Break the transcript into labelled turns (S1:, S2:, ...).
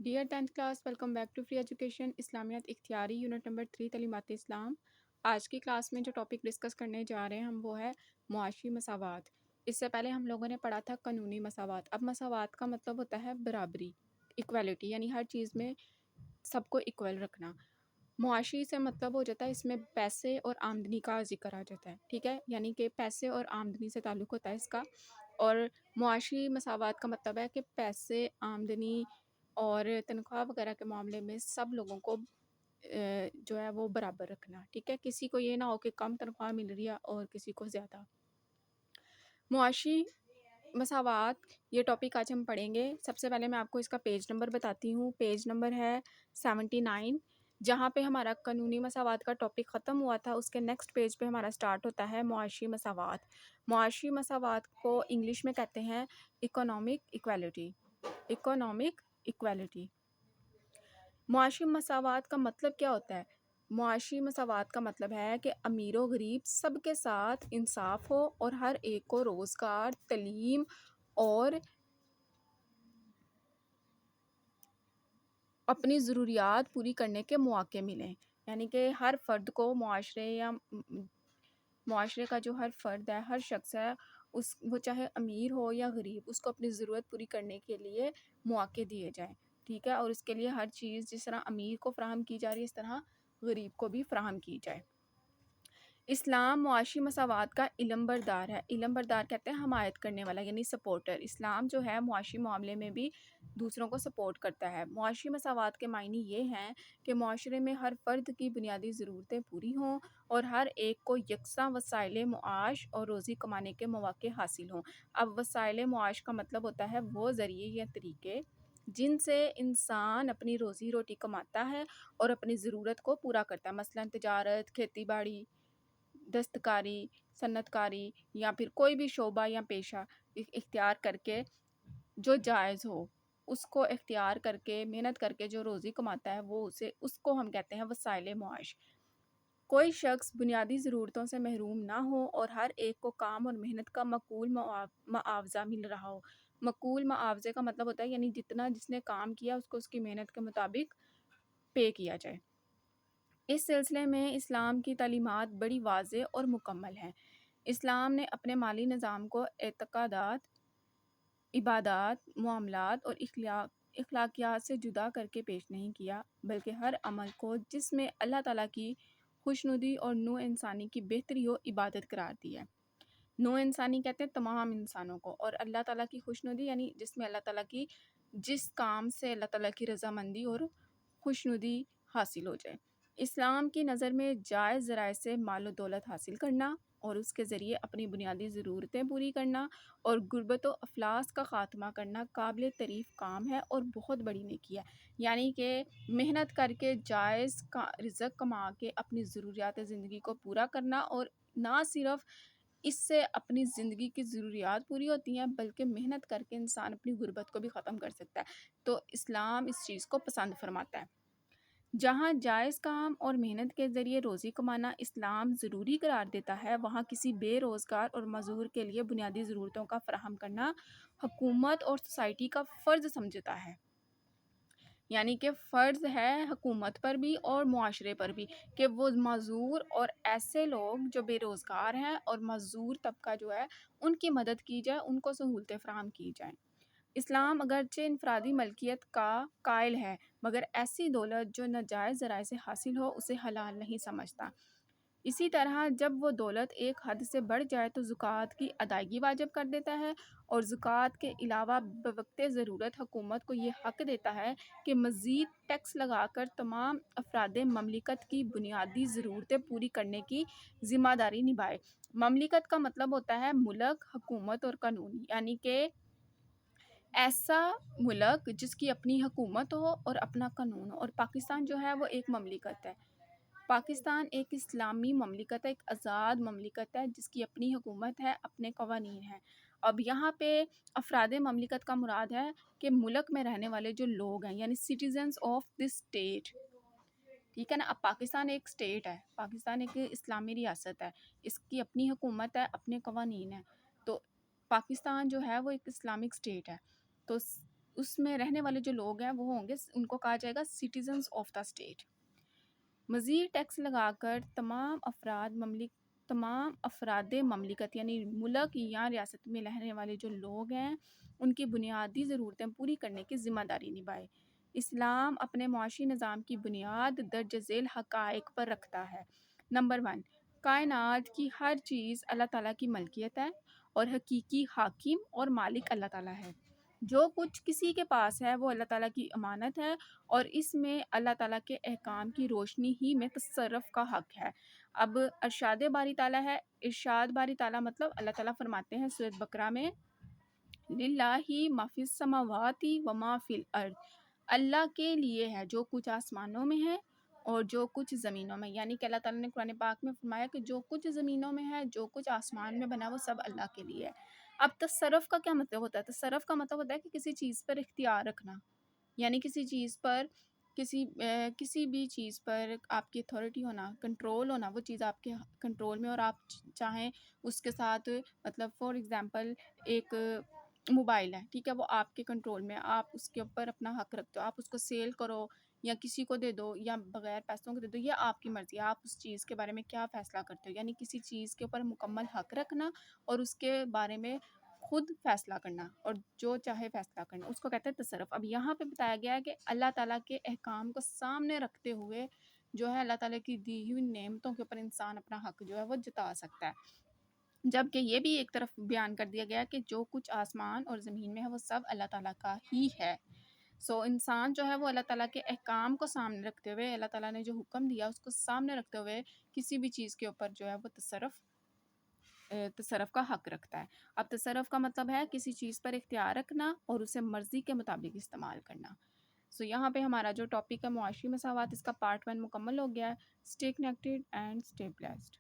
S1: Dear 10th class, welcome back to free education اسلامیات اختیاری unit number 3 تعلیمات اسلام۔ آج کی کلاس میں جو ٹاپک ڈسکس کرنے جا رہے ہیں ہم وہ ہے معاشی مساوات۔ اس سے پہلے ہم لوگوں نے پڑھا تھا قانونی مساوات۔ اب مساوات کا مطلب ہوتا ہے برابری، ایکویلٹی، یعنی ہر چیز میں سب کو ایکول رکھنا۔ معاشی سے مطلب ہو جاتا ہے اس میں پیسے اور آمدنی کا ذکر آ جاتا ہے، ٹھیک ہے، یعنی کہ پیسے اور آمدنی سے تعلق ہوتا ہے اس کا۔ اور معاشی مساوات کا مطلب ہے کہ پیسے، آمدنی اور تنخواہ وغیرہ کے معاملے میں سب لوگوں کو جو ہے وہ برابر رکھنا، ٹھیک ہے، کسی کو یہ نہ ہو کہ کم تنخواہ مل رہی ہے اور کسی کو زیادہ۔ معاشی مساوات یہ ٹاپک آج ہم پڑھیں گے۔ سب سے پہلے میں آپ کو اس کا پیج نمبر بتاتی ہوں۔ پیج نمبر ہے 79، جہاں پہ ہمارا قانونی مساوات کا ٹاپک ختم ہوا تھا اس کے نیکسٹ پیج پہ ہمارا سٹارٹ ہوتا ہے معاشی مساوات۔ معاشی مساوات کو انگلش میں کہتے ہیں اکنامک ایکویلٹی۔ Economic equality. معاشی مساوات کا مطلب کیا ہوتا ہے؟ معاشی مساوات کا مطلب ہے کہ امیر و غریب سب کے ساتھ انصاف ہو اور ہر ایک کو روزگار، تعلیم اور اپنی ضروریات پوری کرنے کے مواقع ملیں، یعنی کہ ہر فرد کو معاشرے کا جو ہر فرد ہے، ہر شخص ہے، وہ چاہے امیر ہو یا غریب، اس کو اپنی ضرورت پوری کرنے کے لیے مواقع دیے جائیں، ٹھیک ہے، اور اس کے لیے ہر چیز جس طرح امیر کو فراہم کی جا رہی ہے اس طرح غریب کو بھی فراہم کی جائے۔ اسلام معاشی مساوات کا علم بردار ہے۔ علم بردار کہتے ہیں حمایت کرنے والا، یعنی سپورٹر۔ اسلام جو ہے معاشی معاملے میں بھی دوسروں کو سپورٹ کرتا ہے۔ معاشی مساوات کے معنی یہ ہیں کہ معاشرے میں ہر فرد کی بنیادی ضرورتیں پوری ہوں اور ہر ایک کو یکساں وسائل معاش اور روزی کمانے کے مواقع حاصل ہوں۔ اب وسائل معاش کا مطلب ہوتا ہے وہ ذریعے یا طریقے جن سے انسان اپنی روزی روٹی کماتا ہے اور اپنی ضرورت کو پورا کرتا ہے، مثلا تجارت، کھیتی باڑی، دستکاری، صنعت کاری یا پھر کوئی بھی شعبہ یا پیشہ اختیار کر کے جو جائز ہو اس کو اختیار کر کے محنت کر کے جو روزی کماتا ہے اس کو ہم کہتے ہیں وسائل معاش۔ کوئی شخص بنیادی ضرورتوں سے محروم نہ ہو اور ہر ایک کو کام اور محنت کا معقول معاوضہ مل رہا ہو۔ معقول معاوضے کا مطلب ہوتا ہے یعنی جتنا جس نے کام کیا اس کو اس کی محنت کے مطابق پے کیا جائے۔ اس سلسلے میں اسلام کی تعلیمات بڑی واضح اور مکمل ہیں۔ اسلام نے اپنے مالی نظام کو اعتقادات، عبادات، معاملات اور اخلاقیات سے جدا کر کے پیش نہیں کیا، بلکہ ہر عمل کو جس میں اللہ تعالیٰ کی خوشنودی اور نوع انسانی کی بہتری ہو عبادت قرار دی ہے۔ نوع انسانی کہتے ہیں تمام انسانوں کو، اور اللہ تعالیٰ کی خوشنودی یعنی جس میں اللہ تعالیٰ کی جس کام سے اللہ تعالیٰ کی رضامندی اور خوشنودی حاصل ہو جائے۔ اسلام کی نظر میں جائز ذرائع سے مال و دولت حاصل کرنا اور اس کے ذریعے اپنی بنیادی ضرورتیں پوری کرنا اور غربت و افلاس کا خاتمہ کرنا قابل تعریف کام ہے اور بہت بڑی نیکی ہے، یعنی کہ محنت کر کے جائز کا رزق کما کے اپنی ضروریات زندگی کو پورا کرنا، اور نہ صرف اس سے اپنی زندگی کی ضروریات پوری ہوتی ہیں بلکہ محنت کر کے انسان اپنی غربت کو بھی ختم کر سکتا ہے، تو اسلام اس چیز کو پسند فرماتا ہے۔ جہاں جائز کام اور محنت کے ذریعے روزی کمانا اسلام ضروری قرار دیتا ہے، وہاں کسی بے روزگار اور معذور کے لیے بنیادی ضرورتوں کا فراہم کرنا حکومت اور سوسائٹی کا فرض سمجھتا ہے، یعنی کہ فرض ہے حکومت پر بھی اور معاشرے پر بھی کہ وہ معذور اور ایسے لوگ جو بے روزگار ہیں اور معذور طبقہ جو ہے ان کی مدد کی جائے، ان کو سہولتیں فراہم کی جائیں۔ اسلام اگرچہ انفرادی ملکیت کا قائل ہے مگر ایسی دولت جو ناجائز ذرائع سے حاصل ہو اسے حلال نہیں سمجھتا۔ اسی طرح جب وہ دولت ایک حد سے بڑھ جائے تو زکوٰۃ کی ادائیگی واجب کر دیتا ہے، اور زکوٰۃ کے علاوہ بوقت ضرورت حکومت کو یہ حق دیتا ہے کہ مزید ٹیکس لگا کر تمام افراد مملکت کی بنیادی ضرورتیں پوری کرنے کی ذمہ داری نبھائے۔ مملکت کا مطلب ہوتا ہے ملک، حکومت اور قانون، یعنی کہ ایسا ملک جس کی اپنی حکومت ہو اور اپنا قانون ہو، اور پاکستان جو ہے وہ ایک مملکت ہے۔ پاکستان ایک اسلامی مملکت ہے، ایک آزاد مملکت ہے جس کی اپنی حکومت ہے، اپنے قوانین ہیں۔ اب یہاں پہ افراد مملکت کا مراد ہے کہ ملک میں رہنے والے جو لوگ ہیں، یعنی سٹیزنز آف دس اسٹیٹ، ٹھیک ہے نا۔ اب پاکستان ایک اسٹیٹ ہے، پاکستان ایک اسلامی ریاست ہے، اس کی اپنی حکومت ہے، اپنے قوانین ہیں، تو پاکستان جو ہے وہ ایک اسلامک اسٹیٹ ہے۔ تو اس میں رہنے والے جو لوگ ہیں وہ ہوں گے، ان کو کہا جائے گا سٹیزنز آف دا اسٹیٹ۔ مزید ٹیکس لگا کر تمام افراد مملکت یعنی ملک یا ریاست میں رہنے والے جو لوگ ہیں ان کی بنیادی ضرورتیں پوری کرنے کی ذمہ داری نبھائے۔ اسلام اپنے معاشی نظام کی بنیاد درج ذیل حقائق پر رکھتا ہے۔ نمبر 1، کائنات کی ہر چیز اللہ تعالیٰ کی ملکیت ہے اور حقیقی حاکم اور مالک اللہ تعالیٰ ہے۔ جو کچھ کسی کے پاس ہے وہ اللہ تعالیٰ کی امانت ہے اور اس میں اللہ تعالیٰ کے احکام کی روشنی ہی میں تصرف کا حق ہے۔ اب ارشاد باری تعالیٰ ہے، ارشاد باری تعالیٰ مطلب اللہ تعالیٰ فرماتے ہیں سورۃ بقرہ میں، للہ ما فی السماوات و ما فی الارض، اللہ کے لیے ہے جو کچھ آسمانوں میں ہے اور جو کچھ زمینوں میں، یعنی کہ اللہ تعالیٰ نے قرآن پاک میں فرمایا کہ جو کچھ زمینوں میں ہے، جو کچھ آسمان میں بنا وہ سب اللہ کے لیے ہے۔ اب تصرف کا کیا مطلب ہوتا ہے؟ تصرف کا مطلب ہوتا ہے کہ کسی چیز پر اختیار رکھنا، یعنی کسی چیز پر کسی بھی چیز پر آپ کی اتھارٹی ہونا، کنٹرول ہونا، وہ چیز آپ کے کنٹرول میں اور آپ چاہیں اس کے ساتھ، مطلب فار ایگزامپل ایک موبائل ہے، ٹھیک ہے، وہ آپ کے کنٹرول میں، آپ اس کے اوپر اپنا حق رکھتے ہو، آپ اس کو سیل کرو یا کسی کو دے دو یا بغیر پیسوں کو دے دو، یہ آپ کی مرضی ہے، آپ اس چیز کے بارے میں کیا فیصلہ کرتے ہو، یعنی کسی چیز کے اوپر مکمل حق رکھنا اور اس کے بارے میں خود فیصلہ کرنا اور جو چاہے فیصلہ کرنا، اس کو کہتے ہیں تصرف۔ اب یہاں پہ بتایا گیا ہے کہ اللہ تعالیٰ کے احکام کو سامنے رکھتے ہوئے جو ہے اللہ تعالیٰ کی دی ہوئی نعمتوں کے اوپر انسان اپنا حق جو ہے وہ جتا سکتا ہے، جبکہ یہ بھی ایک طرف بیان کر دیا گیا کہ جو کچھ آسمان اور زمین میں ہے وہ سب اللہ تعالیٰ کا ہی ہے۔ انسان جو ہے وہ اللہ تعالیٰ کے احکام کو سامنے رکھتے ہوئے، اللہ تعالیٰ نے جو حکم دیا اس کو سامنے رکھتے ہوئے کسی بھی چیز کے اوپر جو ہے وہ تصرف کا حق رکھتا ہے۔ اب تصرف کا مطلب ہے کسی چیز پر اختیار رکھنا اور اسے مرضی کے مطابق استعمال کرنا۔ یہاں پہ ہمارا جو ٹاپک ہے معاشی مساوات، اس کا پارٹ 1 مکمل ہو گیا ہے۔ Stay connected and stay blessed.